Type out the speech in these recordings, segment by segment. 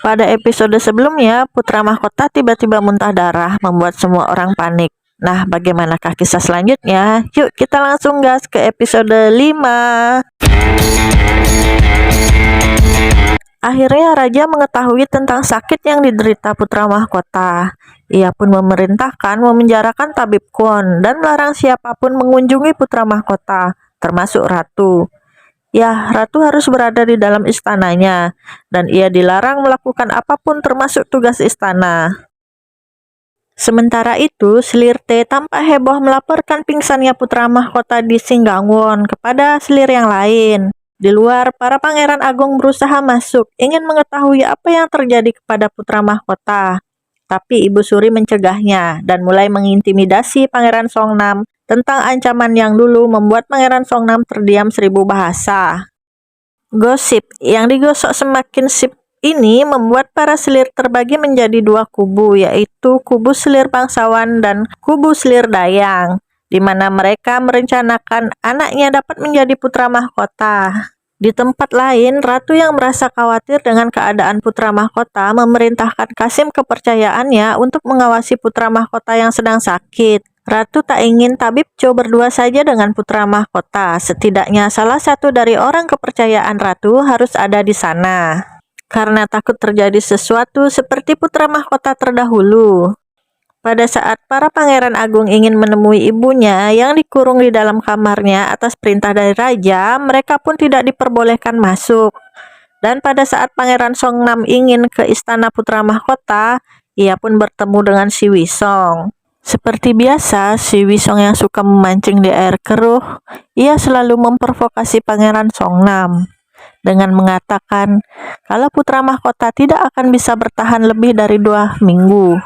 Pada episode sebelumnya, putra mahkota tiba-tiba muntah darah, membuat semua orang panik. Nah, bagaimanakah kisah selanjutnya? Yuk kita langsung gas ke episode 5. Akhirnya Raja mengetahui tentang sakit yang diderita putra mahkota. Ia pun memerintahkan memenjarakan tabib Kwon dan melarang siapapun mengunjungi putra mahkota, termasuk ratu. Ya, ratu harus berada di dalam istananya, dan ia dilarang melakukan apapun termasuk tugas istana. Sementara itu, Selir T tampak heboh melaporkan pingsannya putra mahkota di Singgangwon kepada selir yang lain. Di luar, para pangeran agung berusaha masuk, ingin mengetahui apa yang terjadi kepada putra mahkota. Tapi Ibu Suri mencegahnya dan mulai mengintimidasi Pangeran Songnam tentang ancaman yang dulu membuat Pangeran Songnam terdiam 1000 bahasa. Gosip yang digosok semakin sip ini membuat para selir terbagi menjadi dua kubu, yaitu kubu selir bangsawan dan kubu selir dayang, di mana mereka merencanakan anaknya dapat menjadi putra mahkota. Di tempat lain, ratu yang merasa khawatir dengan keadaan putra mahkota memerintahkan Kasim kepercayaannya untuk mengawasi putra mahkota yang sedang sakit. Ratu tak ingin tabib Cho berdua saja dengan putra mahkota. Setidaknya salah satu dari orang kepercayaan ratu harus ada di sana, karena takut terjadi sesuatu seperti putra mahkota terdahulu. Pada saat para pangeran agung ingin menemui ibunya yang dikurung di dalam kamarnya atas perintah dari raja, mereka pun tidak diperbolehkan masuk. Dan pada saat Pangeran Songnam ingin ke istana putra mahkota, ia pun bertemu dengan si Wisong. Seperti biasa, si Wisong yang suka memancing di air keruh, ia selalu memprovokasi Pangeran Songnam dengan mengatakan kalau putra mahkota tidak akan bisa bertahan lebih dari 2 minggu.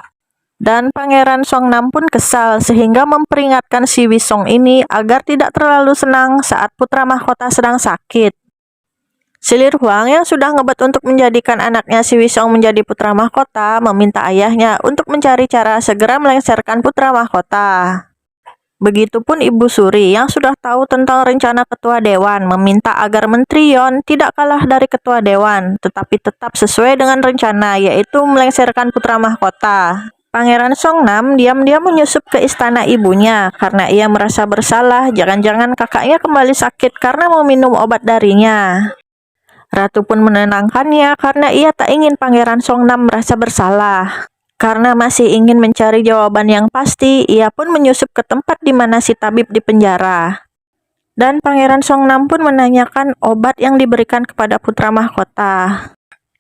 Dan Pangeran Songnam pun kesal sehingga memperingatkan si Wisong ini agar tidak terlalu senang saat putra mahkota sedang sakit. Selir Huang yang sudah ngebet untuk menjadikan anaknya si Wisong menjadi putra mahkota meminta ayahnya untuk mencari cara segera melengsarkan putra mahkota. Begitupun Ibu Suri yang sudah tahu tentang rencana ketua dewan meminta agar Menteri Yon tidak kalah dari ketua dewan, tetapi tetap sesuai dengan rencana, yaitu melengsarkan putra mahkota. Pangeran Songnam diam-diam menyusup ke istana ibunya karena ia merasa bersalah, jangan-jangan kakaknya kembali sakit karena meminum obat darinya. Ratu pun menenangkannya karena ia tak ingin Pangeran Songnam merasa bersalah. Karena masih ingin mencari jawaban yang pasti, ia pun menyusup ke tempat di mana si tabib dipenjara. Dan Pangeran Songnam pun menanyakan obat yang diberikan kepada putra mahkota.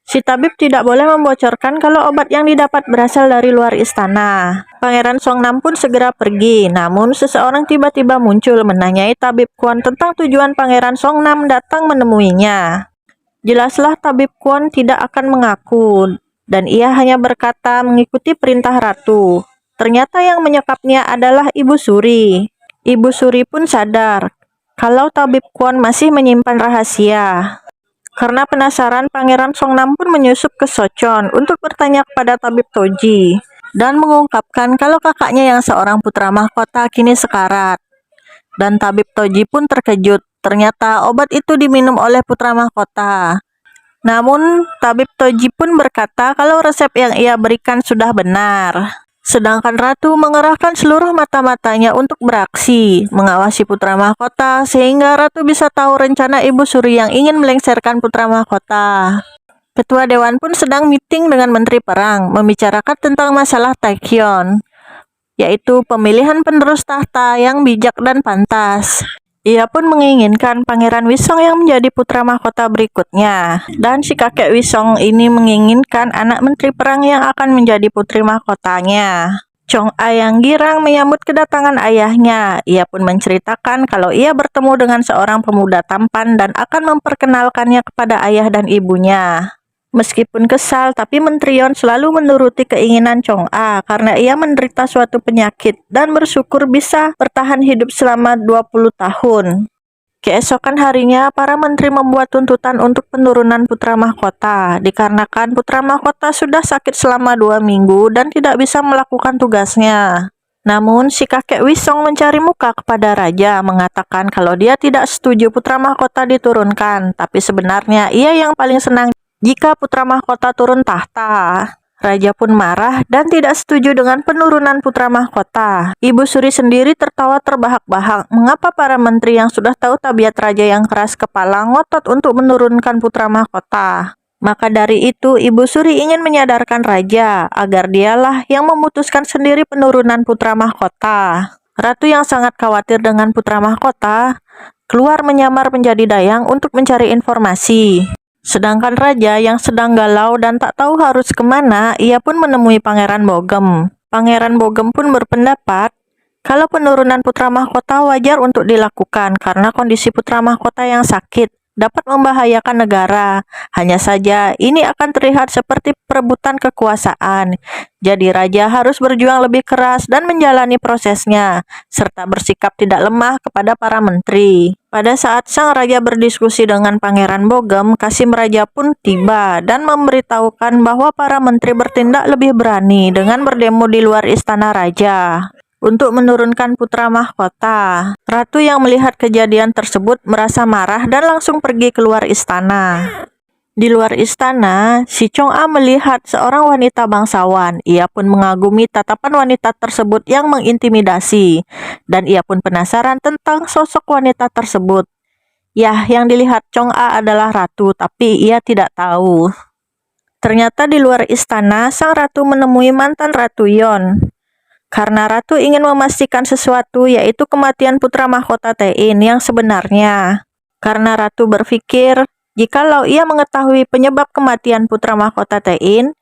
Si tabib tidak boleh membocorkan kalau obat yang didapat berasal dari luar istana. Pangeran Songnam pun segera pergi, namun seseorang tiba-tiba muncul menanyai tabib Kwon tentang tujuan Pangeran Songnam datang menemuinya. Jelaslah tabib Kwon tidak akan mengaku, dan ia hanya berkata mengikuti perintah ratu. Ternyata yang menyekapnya adalah Ibu Suri. Ibu Suri pun sadar kalau tabib Kwon masih menyimpan rahasia. Karena penasaran, Pangeran Songnam pun menyusup ke Sochon untuk bertanya kepada tabib Toji dan mengungkapkan kalau kakaknya yang seorang putra mahkota kini sekarat. Dan tabib Toji pun terkejut, ternyata obat itu diminum oleh putra mahkota. Namun, tabib Toji pun berkata kalau resep yang ia berikan sudah benar. Sedangkan ratu mengerahkan seluruh mata-matanya untuk beraksi, mengawasi putra mahkota, sehingga ratu bisa tahu rencana Ibu Suri yang ingin melengsarkan putra mahkota. Ketua dewan pun sedang meeting dengan menteri perang, membicarakan tentang masalah Taekyon, yaitu pemilihan penerus tahta yang bijak dan pantas. Ia pun menginginkan Pangeran Wisong yang menjadi putra mahkota berikutnya. Dan si kakek Wisong ini menginginkan anak menteri perang yang akan menjadi putri mahkotanya. Chong-a yang girang menyambut kedatangan ayahnya. Ia pun menceritakan kalau ia bertemu dengan seorang pemuda tampan dan akan memperkenalkannya kepada ayah dan ibunya. Meskipun kesal, tapi Menteri Yon selalu menuruti keinginan Chong-a karena ia menderita suatu penyakit dan bersyukur bisa bertahan hidup selama 20 tahun. Keesokan harinya, para menteri membuat tuntutan untuk penurunan putra mahkota, dikarenakan putra mahkota sudah sakit selama 2 minggu dan tidak bisa melakukan tugasnya. Namun, si kakek Wisong mencari muka kepada raja, mengatakan kalau dia tidak setuju putra mahkota diturunkan, tapi sebenarnya ia yang paling senang Jika putra mahkota turun tahta, raja pun marah dan tidak setuju dengan penurunan putra mahkota. Ibu Suri sendiri tertawa terbahak-bahak mengapa para menteri yang sudah tahu tabiat raja yang keras kepala ngotot untuk menurunkan putra mahkota. Maka dari itu, Ibu Suri ingin menyadarkan raja agar dialah yang memutuskan sendiri penurunan putra mahkota. Ratu yang sangat khawatir dengan putra mahkota keluar menyamar menjadi dayang untuk mencari informasi. Sedangkan raja yang sedang galau dan tak tahu harus kemana, ia pun menemui Pangeran Bogem. Pangeran Bogem pun berpendapat kalau penurunan putra mahkota wajar untuk dilakukan karena kondisi putra mahkota yang sakit dapat membahayakan negara. Hanya saja ini akan terlihat seperti perebutan kekuasaan. Jadi raja harus berjuang lebih keras dan menjalani prosesnya, serta bersikap tidak lemah kepada para menteri. Pada saat sang raja berdiskusi dengan Pangeran Bogem, Kasim Raja pun tiba dan memberitahukan bahwa para menteri bertindak lebih berani dengan berdemo di luar istana raja untuk menurunkan putra mahkota. Ratu yang melihat kejadian tersebut merasa marah dan langsung pergi keluar istana. Di luar istana, si Chong-a melihat seorang wanita bangsawan. Ia pun mengagumi tatapan wanita tersebut yang mengintimidasi, dan ia pun penasaran tentang sosok wanita tersebut. Yah, yang dilihat Chong-a adalah ratu, tapi ia tidak tahu. Ternyata di luar istana, sang ratu menemui mantan Ratu Yon. Karena ratu ingin memastikan sesuatu, yaitu kematian putra mahkota Tein yang sebenarnya. Karena ratu berpikir, jikalau ia mengetahui penyebab kematian putra mahkota Tein,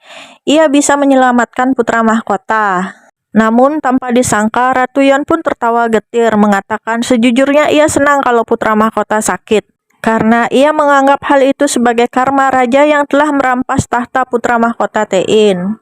ia bisa menyelamatkan putra mahkota. Namun tanpa disangka, Ratu Yon pun tertawa getir mengatakan sejujurnya ia senang kalau putra mahkota sakit. Karena ia menganggap hal itu sebagai karma raja yang telah merampas tahta putra mahkota Tein.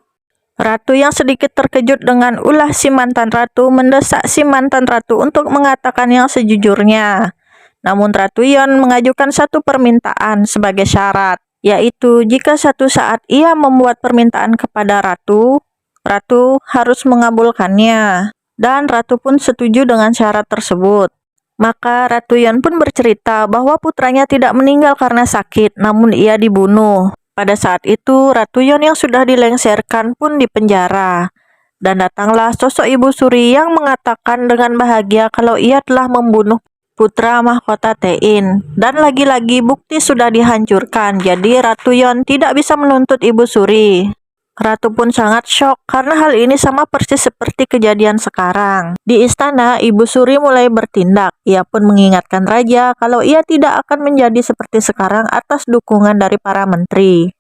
Ratu yang sedikit terkejut dengan ulah si mantan ratu mendesak si mantan ratu untuk mengatakan yang sejujurnya. Namun Ratu Yon mengajukan satu permintaan sebagai syarat, yaitu jika satu saat ia membuat permintaan kepada ratu, ratu harus mengabulkannya. Dan ratu pun setuju dengan syarat tersebut. Maka Ratu Yon pun bercerita bahwa putranya tidak meninggal karena sakit, namun ia dibunuh. Pada saat itu, Ratu Yon yang sudah dilengsarkan pun dipenjara. Dan datanglah sosok Ibu Suri yang mengatakan dengan bahagia kalau ia telah membunuh putra mahkota Tein. Dan lagi-lagi bukti sudah dihancurkan, jadi Ratu Yon tidak bisa menuntut Ibu Suri. Ratu pun sangat syok karena hal ini sama persis seperti kejadian sekarang. Di istana, Ibu Suri mulai bertindak. Ia pun mengingatkan raja kalau ia tidak akan menjadi seperti sekarang atas dukungan dari para menteri.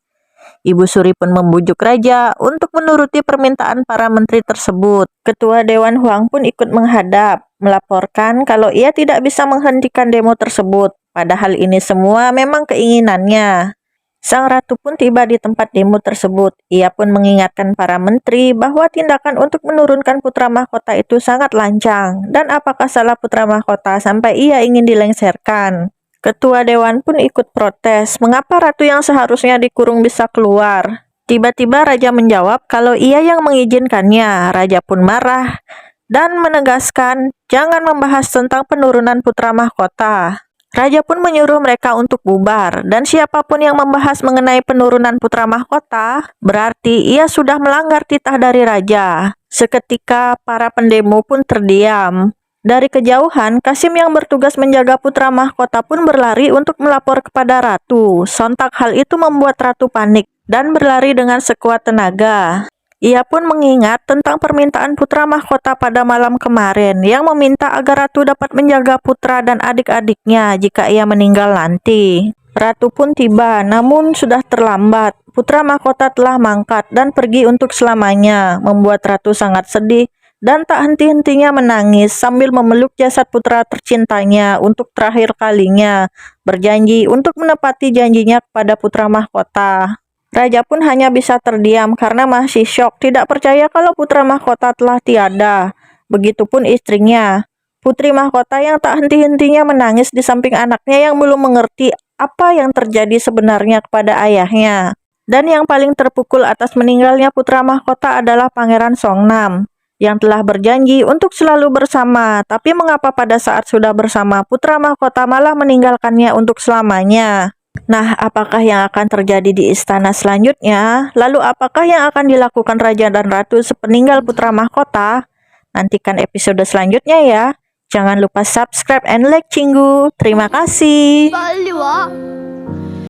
Ibu Suri pun membujuk raja untuk menuruti permintaan para menteri tersebut. Ketua Dewan Huang pun ikut menghadap, melaporkan kalau ia tidak bisa menghentikan demo tersebut. Padahal ini semua memang keinginannya. Sang ratu pun tiba di tempat demo tersebut. Ia pun mengingatkan para menteri bahwa tindakan untuk menurunkan putra mahkota itu sangat lancang. Dan apakah salah putra mahkota sampai ia ingin dilengsarkan? Ketua dewan pun ikut protes. Mengapa ratu yang seharusnya dikurung bisa keluar? Tiba-tiba raja menjawab kalau ia yang mengizinkannya. Raja pun marah dan menegaskan jangan membahas tentang penurunan putra mahkota. Raja pun menyuruh mereka untuk bubar, dan siapapun yang membahas mengenai penurunan putra mahkota, berarti ia sudah melanggar titah dari raja. Seketika para pendemo pun terdiam. Dari kejauhan, Kasim yang bertugas menjaga putra mahkota pun berlari untuk melapor kepada ratu. Sontak hal itu membuat ratu panik dan berlari dengan sekuat tenaga. Ia pun mengingat tentang permintaan putra mahkota pada malam kemarin yang meminta agar ratu dapat menjaga putra dan adik-adiknya jika ia meninggal nanti. Ratu pun tiba, namun sudah terlambat. Putra mahkota telah mangkat dan pergi untuk selamanya, membuat ratu sangat sedih dan tak henti-hentinya menangis sambil memeluk jasad putra tercintanya untuk terakhir kalinya, berjanji untuk menepati janjinya kepada putra mahkota. Raja pun hanya bisa terdiam karena masih syok, tidak percaya kalau putra mahkota telah tiada. Begitupun istrinya, putri mahkota yang tak henti-hentinya menangis di samping anaknya yang belum mengerti apa yang terjadi sebenarnya kepada ayahnya. Dan yang paling terpukul atas meninggalnya putra mahkota adalah Pangeran Songnam, yang telah berjanji untuk selalu bersama. Tapi mengapa pada saat sudah bersama, putra mahkota malah meninggalkannya untuk selamanya? Nah, apakah yang akan terjadi di istana selanjutnya? Lalu apakah yang akan dilakukan raja dan ratu sepeninggal putra mahkota? Nantikan episode selanjutnya ya. Jangan lupa subscribe and like Cinggu. Terima kasih.